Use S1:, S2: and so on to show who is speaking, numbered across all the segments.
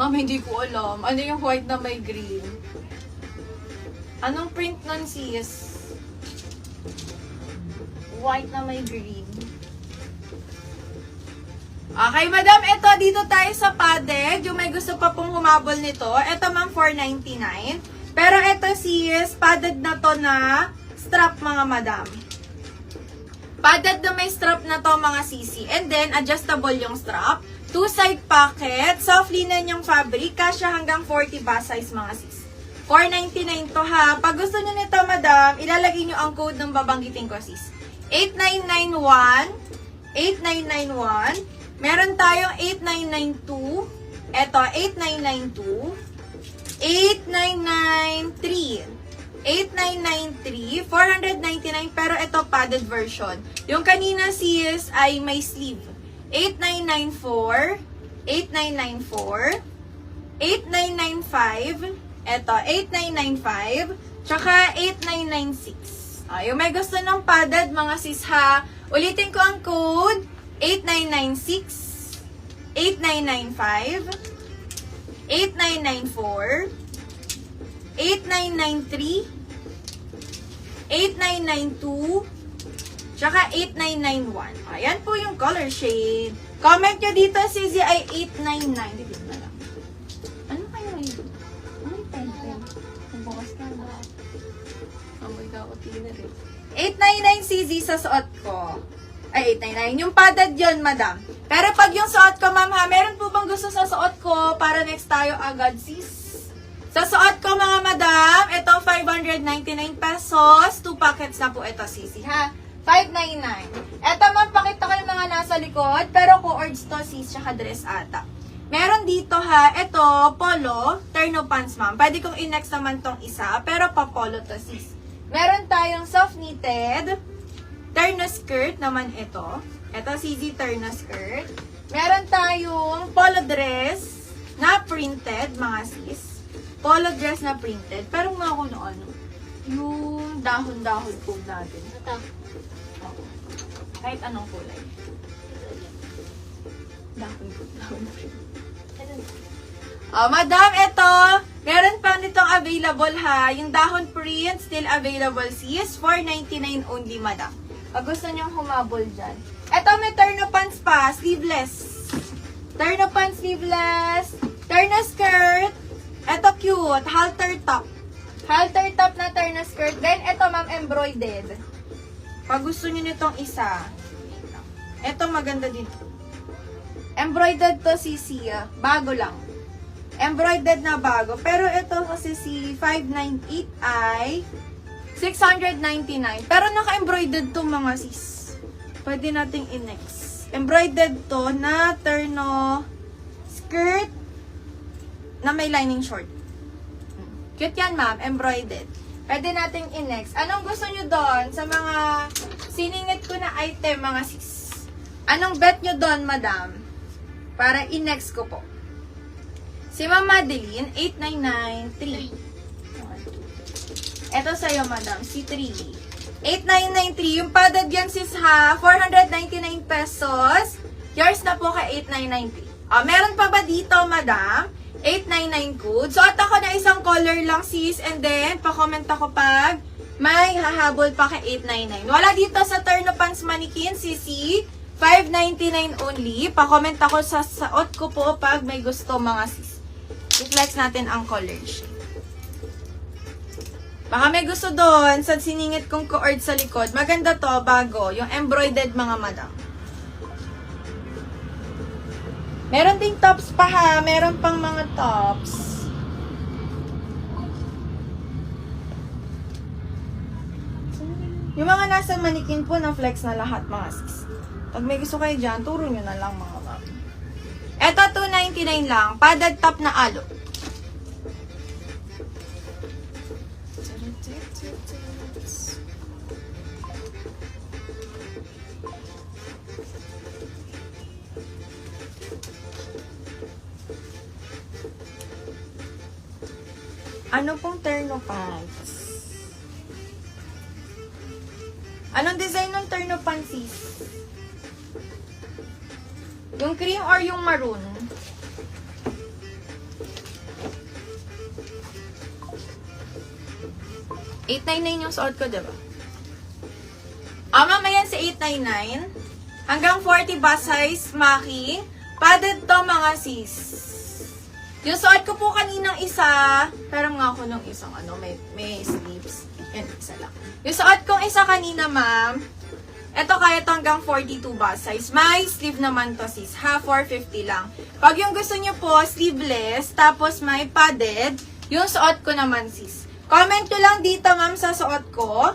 S1: Ma'am, hindi ko alam. Ano yung white na may green? Anong print nun, sis? White na may green. Okay, madam, ito, dito tayo sa padded. Yung may gusto pa pong humabol nito. Ito, ma'am, $4.99. Pero ito, sis, padded na to na strap, mga madam. Padded na may strap na to, mga sisi. And then, adjustable yung strap. 2-side pocket. Soft linen yung fabric. Kasya hanggang 40 bust size, mga sis. $4.99 to, ha. Pag gusto nyo nito, madam, ilalagay nyo ang code ng babanggitin ko, sis. 8991. 8991. Meron tayong 8992. Ito, 8992. 8993. 8993. 499. Pero ito, padded version. Yung kanina, sis, ay may sleeve. 8994. 8994. 8995. Ito, 8995. Tsaka 8996. Yung may gusto ng padded, mga sis, ha. Ulitin ko ang code. 8996, 8995, 8994, 8993, 8992, tsaka 8991. Ayan po yung color shade. Comment nyo dito, Sisi, ay 899. Dito na lang. Ano kayo yun? Ay, pen. Bukas ka na. Amoy ka ako tiner eh. 899 Sisi sa suot ko. Ay, 899. Yung padded yun, madam. Pero pag yung suot ko, ma'am, ha, meron po bang gusto sa suot ko para next tayo agad, sis? Sa suot ko, mga madam, ito, 599 pesos. 2 packets na po ito, sisi, ha? 599. Ito, ma'am, pakita ko yung mga nasa likod. Pero co-ords to, sis, tsaka dress ata. Meron dito, ha, ito, polo, terno pants, ma'am. Pwede kong i-next naman tong isa, pero pa-polo to, sis. Meron tayong soft knitted, terno skirt naman ito. Ito, CZ terno skirt. Meron tayong polo dress na printed, mga sis. Polo dress na printed. Pero nga ako na ano, yung dahon-dahon po natin.
S2: Ito.
S1: Oo. Kahit anong kulay. Dahon print. Madam, ito, meron pa nitong available, ha. Yung dahon print, still available, sis. $4.99 only, madam. Pag gusto nyong humabol dyan. Ito, may terno pants pa, sleeveless. Terno pants, sleeveless. Terno skirt. Ito, cute. Halter top. Halter top na terno skirt. Then, ito, ma'am, embroidered. Pag gusto nyo nitong isa. Ito, maganda dito. Embroidered to, sisi. Bago lang. Embroidered na bago. Pero ito kasi si 598 ay 699. Pero naka-embroidered to, mga sis. Pwede nating i-next. Embroidered to na terno skirt na may lining short. Cute yan, ma'am. Embroidered. Pwede nating i-next. Anong gusto nyo doon sa mga siningit ko na item, mga sis? Anong bet nyo doon, madam? Para i-next ko po. Si Ma'am Madeline, 8993. Ito sa'yo, madam, si 3. 8993. Yung padded yan, sis, ha? 499 pesos. Yours na po kay 8993. Meron pa ba dito, madam? 899 code. So, at ako na isang color lang, sis. And then, pa-comment ako pag may hahabol pa kay 899. Wala dito sa terno pants mannequin, sisi. 599 only. Pa-comment ako sa suot ko po pag may gusto, mga sis. I-flex natin ang color shade. Baka may gusto doon sa siningit kong co-ord sa likod. Maganda to, bago. Yung embroidered, mga madam. Meron ding tops pa, ha. Meron pang mga tops. Yung mga nasa manikin po, na-flex na lahat, mga sis. Pag may gusto kayo dyan, turo nyo na lang, mga ma'am. Eto, $299 lang. Padded top na alo. Ano pong terno pants? Anong design ng terno pants, sis? Yung cream or yung maroon? $899 yung suot ko, diba? Ma'am, ayan si 899. Hanggang 40 bust size, Maki. Padded to, mga sis. Yung suot ko po kaninang isa, pero nga ako nung isang may sleeves. Yan, isa lang. Yung suot kong isa kanina, ma'am, eto kaya to hanggang 42 bust size. May sleeve naman to, sis. Ha, 450 lang. Pag yung gusto nyo po, sleeveless, tapos may padded, yung suot ko naman, sis. Comment nyo lang dito, ma'am, sa suot ko.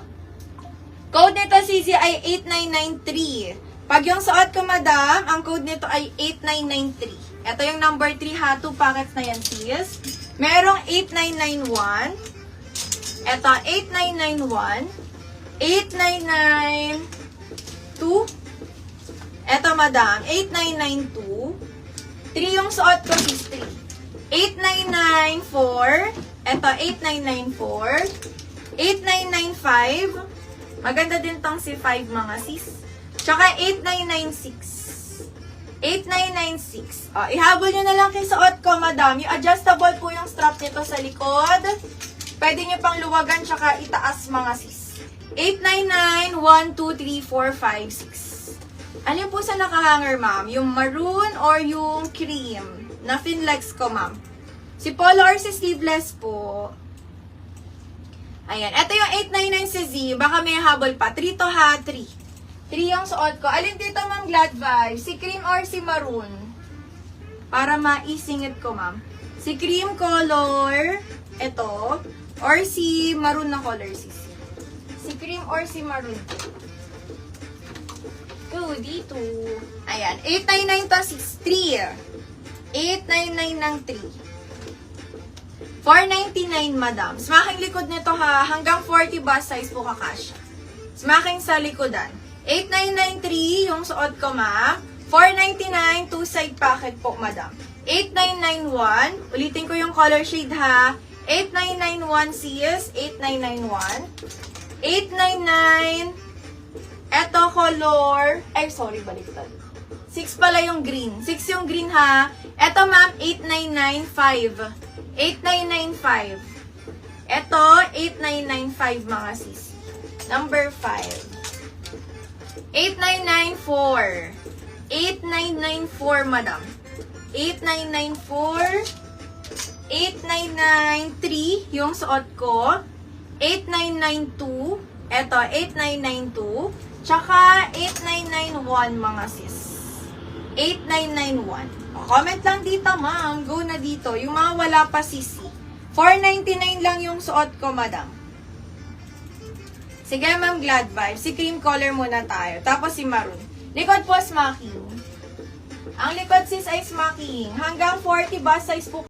S1: Code nito, sis, ay 8993. Pag yung suot ko, madam, ang code nito ay 8993. Ito yung number 3, ha. 2 packets na yan, sis. Merong 8991. Ito, 8991. 8992. Ito, madam, 8992. 3 yung suot ko, sis, 3. 8994. Ito, 8994. 8995. Maganda din tong si 5, mga sis. Tsaka 8996. 8996. O, ihabol nyo na lang kay suot ko, madam. Yung adjustable po yung strap nito sa likod. Pwede nyo pang luwagan tsaka itaas, mga sis. 899, 1, 2, 3, 4, 5, 6. Ano po sa nakahanger, ma'am? Yung maroon or yung cream? Na Finlex ko, ma'am. Si polo or si sleeveless po. Ayan. Ito yung 899 si Z. Baka may habol pa. 3 to, ha? 3. 3 yung suot ko. Alin dito, ma'am, Glad Vibes? Si cream or si maroon? Para maisingit ko, ma'am. Si cream color, ito, or si maroon na color, sis. Si cream or si maroon. Ito, dito. Ayan. 899 to, sis. 3. 899 ng 3. 499, madam. Smaking likod nito, ha. Hanggang 40 bust size po kakasya. Smaking sa likodan. 8993 yung suot ko, ma. 499, 2 side packet po, madam. 8991, ulitin ko yung color shade, ha. 8991 sis, 8991. 899, eto color, ay sorry, baliktad. 6 pala yung green. 6 yung green, ha. Eto, ma'am, 8995. 8995. Eto, 8995, mga sis. Number 5. 8994. 8994, madam. 8994. 8993, yung suot ko. 8992. Eto, 8992. Tsaka 8991, mga sis. 8991. Comment lang dito, ma'am. Go na dito. Yung mga wala pa, sisi. 499 lang yung suot ko, madam. Sige, ma'am, Glad Vibes. Si cream color muna tayo. Tapos si maroon. Likod po, smaking. Ang likod, sis, ay smaking. Hanggang 40 bust size po